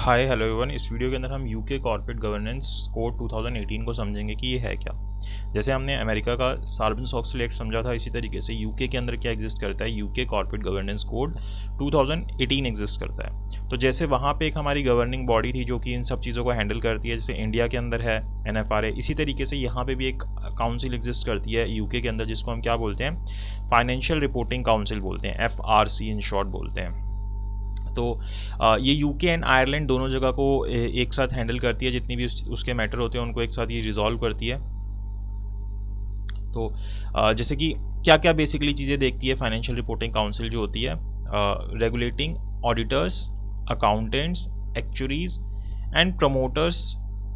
Hi hello everyone. इस video के अंदर हम यूके कॉर्पोरेट गवर्नेंस कोड 2018 को समझेंगे कि ये है क्या। जैसे हमने अमेरिका का सार्बन-सॉक्स एक्ट समझा था, इसी तरीके से यूके के अंदर क्या एग्जिस्ट करता है, UK corporate governance code 2018 exist करता है। तो जैसे वहाँ पे एक हमारी गवर्निंग बॉडी थी जो कि इन सब चीज़ों को हैंडल करती है, जैसे इंडिया के अंदर है NFRA, इसी तरीके से यहाँ पे भी एक काउंसिल एग्जिस्ट करती है यूके के अंदर, जिसको हम क्या बोलते हैं, फाइनेंशियल रिपोर्टिंग काउंसिल बोलते हैं, FRC इन शॉर्ट बोलते हैं। तो ये यूके एंड आयरलैंड दोनों जगह को एक साथ हैंडल करती है, जितनी भी उसके मैटर होते हैं उनको एक साथ ये रिजॉल्व करती है। तो जैसे कि क्या क्या बेसिकली चीज़ें देखती है फाइनेंशियल रिपोर्टिंग काउंसिल जो होती है, regulating auditors, accountants, actuaries and promoters,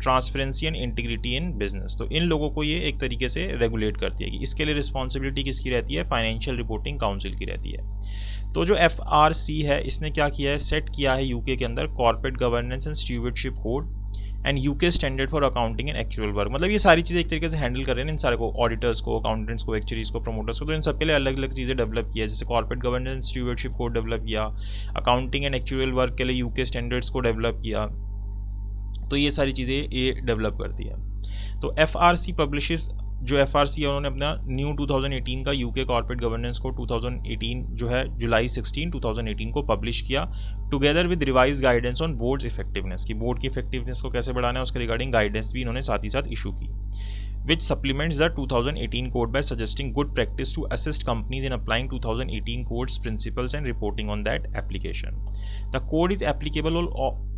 transparency and integrity in business. तो इन लोगों को ये एक तरीके से रेगुलेट करती है कि इसके लिए रिस्पॉन्सिबिलिटी किसकी रहती है, फाइनेंशियल रिपोर्टिंग काउंसिल की रहती है। तो जो FRC है, इसने क्या किया है, सेट किया है यूके के अंदर corporate governance and stewardship code and UK standard for accounting and actual work. मतलब ये सारी चीज़ें एक तरीके से हैंडल कर रहे हैं इन सारे को, ऑडिटर्स को, अकाउंटेंट्स को, एक्चुअरीज को, प्रमोटर्स को। तो इन सबके लिए अलग अलग चीज़ें डेवलप किया है, जैसे corporate governance and stewardship code develop किया, अकाउंटिंग एंड एक्चुअल वर्क के लिए यूके स्टैंडर्ड्स को डेवलप किया। तो ये सारी चीज़ें ये डेवलप करती है। तो FRC पब्लिशेस, जो FRC है उन्होंने अपना न्यू 2018 का यूके कॉर्पोरेट गवर्नेंस को 2018 जो है जुलाई 16 2018 को पब्लिश किया, together with revise guidance on boards effectiveness, की बोर्ड की इफेक्टिवनेस को कैसे बढ़ाना है उसके रिगार्डिंग गाइडेंस भी इन्होंने साथ ही साथ इशू की, which supplements the 2018 code by suggesting good practice to assist companies in applying 2018 code's principles and reporting on that application. The code is applicable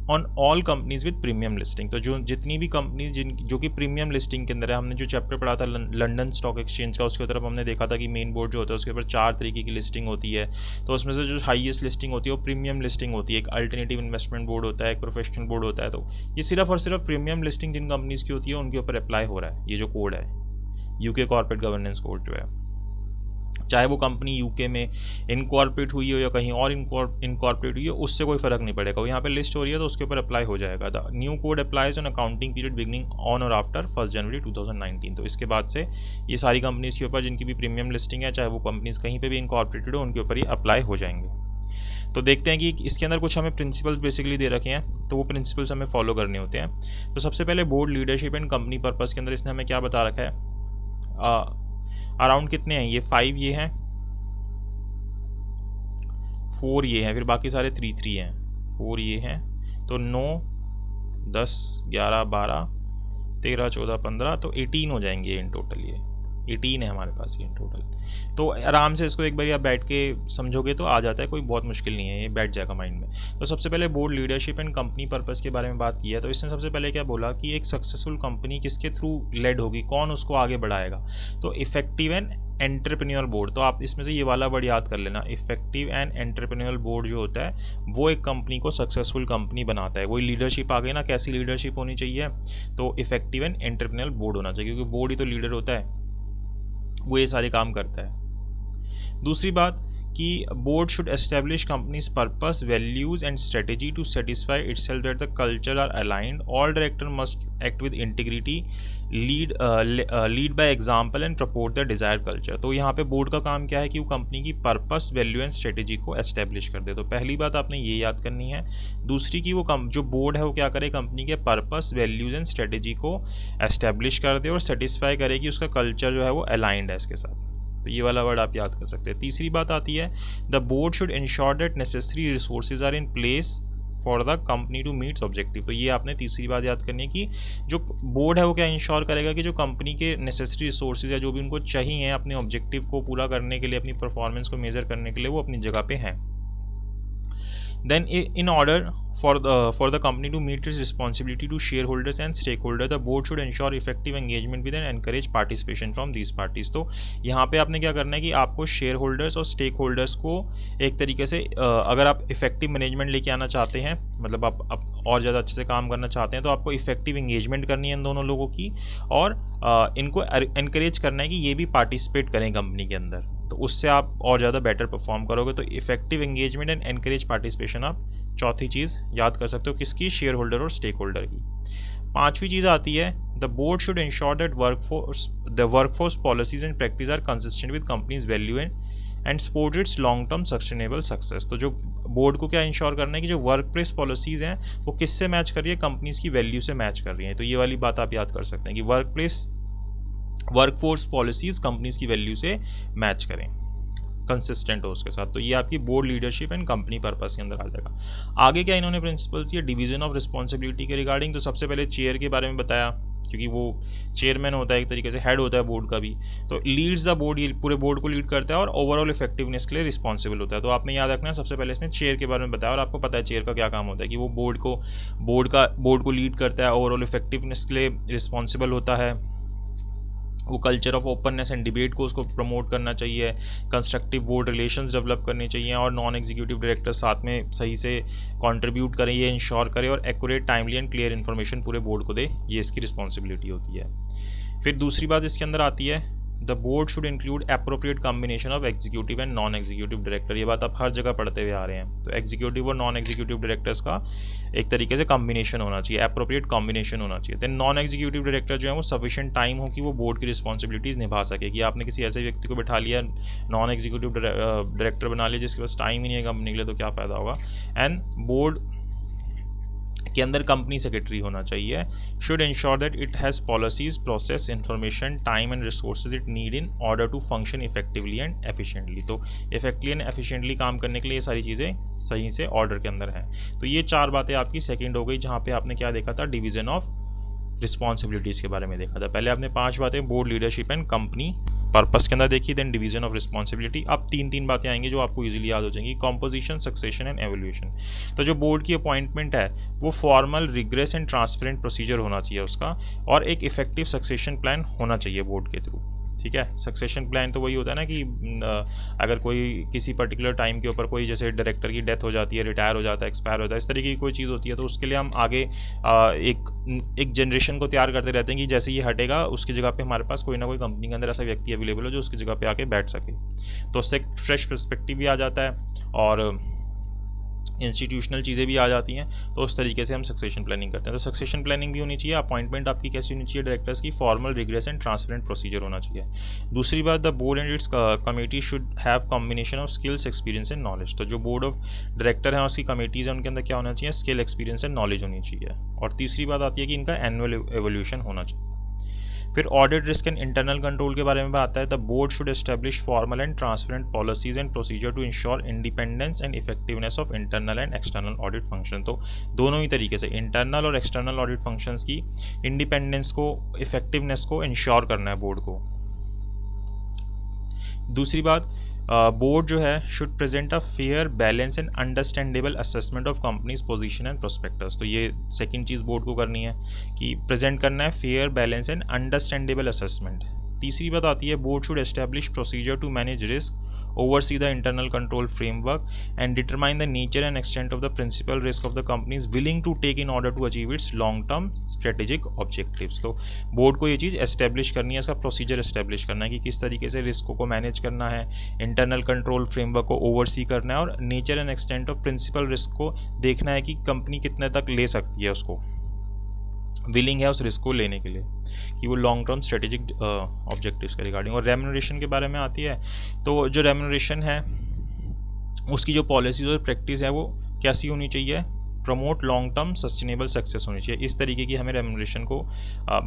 on all companies with premium listing. तो जो जितनी भी companies जो कि premium listing के अंदर है, हमने जो चैप्टर पढ़ा था लंदन स्टॉक एक्सचेंज का, उसके तरफ हमने देखा था कि मेन बोर्ड जो होता है उसके ऊपर 4 तरीके की लिस्टिंग होती है। तो उसमें से जो हाईएस्ट लिस्टिंग होती है वो प्रीमियम लिस्टिंग होती है। एक अल्टरनेटिव इन्वेस्टमेंट बोर्ड होता है, एक प्रोफेशनल बोर्ड होता है। तो ये सिर्फ और सिर्फ प्रीमियम लिस्टिंग जिन कंपनीज की होती है उनके ऊपर अप्लाई हो रहा है ये जो कोड है, यूके कॉर्पोरेट गवर्नेंस कोड जो है। चाहे वो कंपनी यूके में इनकॉर्पोरेट हुई हो या कहीं और इनकॉर्पोरेट हुई हो, उससे कोई फर्क नहीं पड़ेगा। वो यहाँ पे लिस्ट हो रही है तो उसके ऊपर अप्लाई हो जाएगा। The new code applies on accounting period beginning on और आफ्टर 1 जनवरी 2019। तो इसके बाद से ये सारी कंपनीज के ऊपर जिनकी भी प्रीमियम लिस्टिंग है, चाहे वो कंपनीज कहीं पर भी इनकॉर्पोरेटेड हो, उनके ऊपर ये अप्लाई हो जाएंगे। तो देखते हैं कि इसके अंदर कुछ हमें प्रिंसिपल्स बेसिकली दे रखे हैं, तो वो प्रिंसिपल्स हमें फॉलो करने होते हैं। तो सबसे पहले board leadership and company purpose के अंदर इसने हमें क्या बता रखा है, अराउंड कितने हैं ये, 5 ये हैं, 4 ये हैं, फिर बाकी सारे 3 हैं, 4 ये हैं। तो 9, 10, 11, 12, 13, 14, 15, तो 18 हो जाएंगे इन टोटल। ये 18 है हमारे पास ये इन टोटल। तो आराम से इसको एक बार आप बैठ के समझोगे तो आ जाता है, कोई बहुत मुश्किल नहीं है, ये बैठ जाएगा माइंड में। तो सबसे पहले board leadership and company purpose के बारे में बात की है। तो इसने सबसे पहले क्या बोला कि एक सक्सेसफुल कंपनी किसके थ्रू लेड होगी, कौन उसको आगे बढ़ाएगा। तो इफेक्टिव एंड एंटरप्रेन्योर बोर्ड, तो आप इसमें से ये वाला वर्ड याद कर लेना, इफेक्टिव एंड एंटरप्रेन्योर बोर्ड जो होता है वो एक कंपनी को सक्सेसफुल कंपनी बनाता है। वही लीडरशिप आ गई ना, कैसी लीडरशिप होनी चाहिए, तो इफेक्टिव एंड एंटरप्रेन्योर बोर्ड होना चाहिए, क्योंकि बोर्ड ही तो लीडर होता है, वो ये सारे काम करता है। दूसरी बात कि board should establish company's purpose, values and strategy to satisfy itself that the culture are aligned. All director must act with integrity, lead by example and promote the desired culture. तो यहाँ पे बोर्ड का काम क्या है कि वो company की पर्पस, वैल्यू एंड स्ट्रेटेजी को एस्टेब्लिश कर दे। तो पहली बात आपने ये याद करनी है। दूसरी की वो जो बोर्ड है वो क्या करे, कंपनी के पर्पस, वैल्यूज एंड स्ट्रेटेजी को एस्टेब्लिश कर दे और सेटिस्फाई करे कि उसका कल्चर जो है वो अलाइंड है इसके साथ। तो ये वाला वर्ड आप याद कर सकते हैं। तीसरी बात आती है, the board should ensure that necessary resources are in place for the company to meets objective. तो ये आपने तीसरी बात याद करनी है कि जो बोर्ड है वो क्या इंश्योर करेगा कि जो कंपनी के नेसेसरी रिसोर्सेज है, जो भी उनको चाहिए अपने ऑब्जेक्टिव को पूरा करने के लिए, अपनी परफॉर्मेंस को मेजर करने के लिए, वो अपनी जगह पे हैं। Then in order for the company to meet its responsibility to shareholders and stakeholders, the board should ensure effective engagement with and encourage participation from these parties. तो यहाँ पे आपने क्या करना है कि आपको शेयर होल्डर्स और स्टेक होल्डर्स को एक तरीके से अगर आप इफेक्टिव मैनेजमेंट लेके आना चाहते हैं, मतलब आप और ज़्यादा अच्छे से काम करना चाहते हैं, तो आपको इफेक्टिव एंगेजमेंट करनी है इन दोनों लोगों की, और इनको एनकरेज करना है कि ये भी पार्टिसिपेट करें कंपनी के अंदर। तो उससे आप और ज़्यादा बेटर परफॉर्म करोगे। तो effective engagement and encourage participation आप चौथी चीज़ याद कर सकते हो, किसकी, शेयर होल्डर और स्टेक होल्डर की। पांचवी चीज़ आती है, the board should ensure that workforce policies and practice are consistent with companies value and and support its long term sustainable success. तो जो बोर्ड को क्या इंश्योर करना है कि जो वर्क प्लेस पॉलिसीज़ हैं वो किससे मैच कर रही है, कंपनीज़ की वैल्यू से मैच कर रही हैं। तो ये वाली बात आप याद कर सकते हैं कि वर्कफोर्स पॉलिसीज़ कंपनीज़ की वैल्यू से मैच करें, कंसिस्टेंट हो उसके साथ। तो ये आपकी board leadership and company purpose के अंदर आ जाएगा। आगे क्या इन्होंने प्रिंसिपल्स दिए डिवीजन ऑफ रिस्पॉन्सिबिलिटी के रिगार्डिंग। तो सबसे पहले चेयर के बारे में बताया, क्योंकि वो चेयरमैन होता है, एक तरीके से हेड होता है बोर्ड का भी। तो लीड्स द बोर्ड, ये पूरे बोर्ड को लीड करता है और ओवरऑल इफेक्टिवनेस के लिए रिस्पॉन्सिबल होता है। तो आपने याद रखना है, सबसे पहले इसने चेयर के बारे में बताया और आपको पता है चेयर का क्या काम होता है कि वो बोर्ड को लीड करता है, ओवरऑल इफेक्टिवनेस के लिए रिस्पॉन्सिबल होता है, वो culture of openness and debate को उसको प्रमोट करना चाहिए, कंस्ट्रक्टिव बोर्ड रिलेशंस डेवलप करने चाहिए और नॉन एग्जीक्यूटिव डायरेक्टर साथ में सही से कंट्रीब्यूट करें, ये इंश्योर करे और accurate, timely and clear information पूरे बोर्ड को दे, ये इसकी रिस्पॉन्सिबिलिटी होती है। फिर दूसरी बात इसके अंदर आती है the board should include appropriate combination of executive and non executive director. ये बात आप हर जगह पढ़ते हुए आ रहे हैं। तो एग्जीक्यूटिव और नॉन एग्जीक्यूटिव डायरेक्टर्स का एक तरीके से कॉम्बिनेशन होना चाहिए, एप्रोप्रिएट कॉम्बिनेशन होना चाहिए। देन नॉन एग्जीक्यूटिव डायरेक्टर जो है वो सफिशिएंट टाइम हो कि वो बोर्ड की रिस्पॉन्सिबिलिटीज़ निभा सके। कि आपने किसी ऐसे व्यक्ति को बैठा लिया, नॉन एग्जीक्यूटिव डायरेक्टर बना लिया जिसके पास टाइम ही नहीं है कंपनी के लिए, तो क्या फ़ायदा होगा। एंड बोर्ड के अंदर कंपनी सेक्रेटरी होना चाहिए, should ensure that it has policies, process, information, time and resources it need in order to function effectively and efficiently. तो इफेक्टिवली एंड एफिशिएंटली काम करने के लिए ये सारी चीज़ें सही से ऑर्डर के अंदर हैं। तो ये चार बातें आपकी सेकंड हो गई, जहाँ पे आपने क्या देखा था, डिवीजन ऑफ रिस्पॉन्सिबिलिटीज़ के बारे में देखा था। पहले आपने 5 बातें board leadership and company purpose के अंदर देखी, देन डिवीजन ऑफ रिस्पॉन्सिबिलिटी। अब 3 बातें आएंगी जो आपको इजीली याद हो जाएंगी, कॉम्पोजिशन, सक्सेशन एंड एवोल्यूशन। तो जो बोर्ड की अपॉइंटमेंट है वो formal, rigorous and transparent procedure होना चाहिए उसका, और एक इफेक्टिव सक्सेशन प्लान होना चाहिए बोर्ड के थ्रू। ठीक है, सक्सेशन प्लान तो वही होता है ना कि अगर कोई किसी पर्टिकुलर टाइम के ऊपर कोई जैसे डायरेक्टर की डेथ हो जाती है, रिटायर हो जाता है, एक्सपायर होता है, इस तरीके की कोई चीज़ होती है, तो उसके लिए हम आगे एक जनरेशन को तैयार करते रहते हैं कि जैसे ये हटेगा उसकी जगह पे हमारे पास कोई ना कोई कंपनी के अंदर ऐसा व्यक्ति अवेलेबल हो जो उसकी जगह पे आके बैठ सके। तो उससे एक फ्रेश पर्सपेक्टिव भी आ जाता है और इंस्टीट्यूशनल चीज़ें भी आ जाती हैं। तो उस तरीके से हम सक्सेशन प्लानिंग करते हैं। तो सक्सेशन प्लानिंग भी होनी चाहिए। अपॉइंटमेंट आपकी कैसी होनी चाहिए डायरेक्टर्स की, formal, rigorous and transparent procedure होना चाहिए। दूसरी बात, the board and its committee should have combination of skills, experience and knowledge. तो जो बोर्ड ऑफ डायरेक्टर हैं, उसकी कमेटीज़ हैं, उनके अंदर क्या होना चाहिए, स्किल, एक्सपीरियंस एंड नॉलेज होनी चाहिए। और तीसरी बात आती है कि इनका एनुअल एवोल्यूशन होना चाहिए। फिर audit, risk and internal control के बारे में आता है। The board should establish formal and transparent policies and procedure to ensure independence and effectiveness of internal and external audit function. तो दोनों ही तरीके से इंटरनल और एक्सटर्नल ऑडिट फंक्शंस की इंडिपेंडेंस को, इफेक्टिवनेस को इंश्योर करना है बोर्ड को। दूसरी बात, बोर्ड जो है should present a fair, balance and understandable assessment of companies position and prospectus. तो ये सेकंड चीज़ बोर्ड को करनी है कि प्रेजेंट करना है fair, balance and understandable assessment. तीसरी बात आती है, board should establish procedure to manage risk, oversee the internal control framework and determine the nature and extent of the principal risk of the company is willing to take in order to achieve its long term strategic objectives। तो board को ये चीज़ establish करनी है, इसका procedure establish करना है कि किस तरीके से रिस्क को मैनेज करना है, इंटरनल कंट्रोल फ्रेमवर्क को ओवरसी करना है और nature and extent of principal risk को देखना है कि कंपनी कितने तक ले सकती है, उसको विलिंग है उस रिस्क को लेने के लिए, कि वो लॉन्ग टर्म स्ट्रेटेजिक ऑब्जेक्टिव्स के रिगार्डिंग। और रेम्यूनरेशन के बारे में आती है। तो जो रेम्यूनरेशन है उसकी जो पॉलिसीज और प्रैक्टिस है वो कैसी होनी चाहिए, promote long term sustainable success होनी चाहिए। इस तरीके की हमें रेम्यूनरेशन को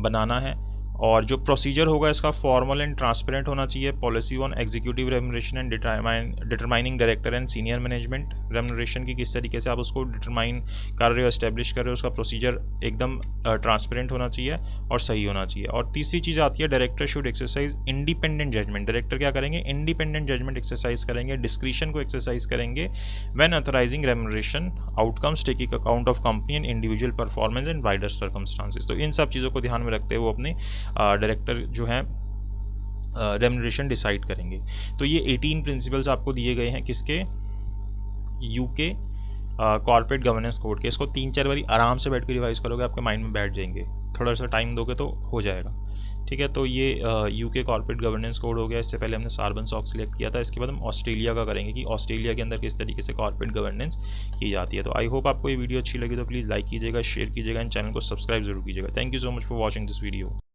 बनाना है। और जो प्रोसीजर होगा इसका फॉर्मल एंड ट्रांसपेरेंट होना चाहिए। Policy on executive remuneration and determining director and senior management remuneration की किस तरीके से आप उसको डिटरमाइन कर रहे हो, एस्टेब्लिश कर रहे हो, उसका प्रोसीजर एकदम ट्रांसपेरेंट होना चाहिए और सही होना चाहिए। और तीसरी चीज़ आती है, director should exercise independent judgement. Director क्या करेंगे, इंडिपेंडेंट जजमेंट एक्सरसाइज करेंगे, डिस्क्रिशन को एक्सरसाइज करेंगे when authorising remuneration outcomes, taking account of company and individual performance and wider circumstances. तो इन सब चीज़ों को ध्यान में रखते हुए अपने डायरेक्टर जो है रेम्यूनरेशन डिसाइड करेंगे। तो ये 18 प्रिंसिपल्स आपको दिए गए हैं किसके, यूके कॉर्पोरेट गवर्नेंस कोड के। इसको 3-4 बारी आराम से बैठ के रिवाइज करोगे, आपके माइंड में बैठ जाएंगे, थोड़ा सा टाइम दोगे तो हो जाएगा। ठीक है, तो ये यूके कॉर्पोरेट गवर्नेंस कोड हो गया। इससे पहले हमने सार्बन-सॉक्स सिलेक्ट किया था। इसके बाद हम ऑस्ट्रेलिया का करेंगे कि ऑस्ट्रेलिया के अंदर किस तरीके से कॉर्पोरेट गवर्नेंस की जाती है। तो आई होप आपको ये वीडियो अच्छी लगी तो प्लीज़ लाइक कीजिएगा, शेयर कीजिएगा एंड चैनल को सब्सक्राइब जरूर कीजिएगा। Thank you so much for watching this video.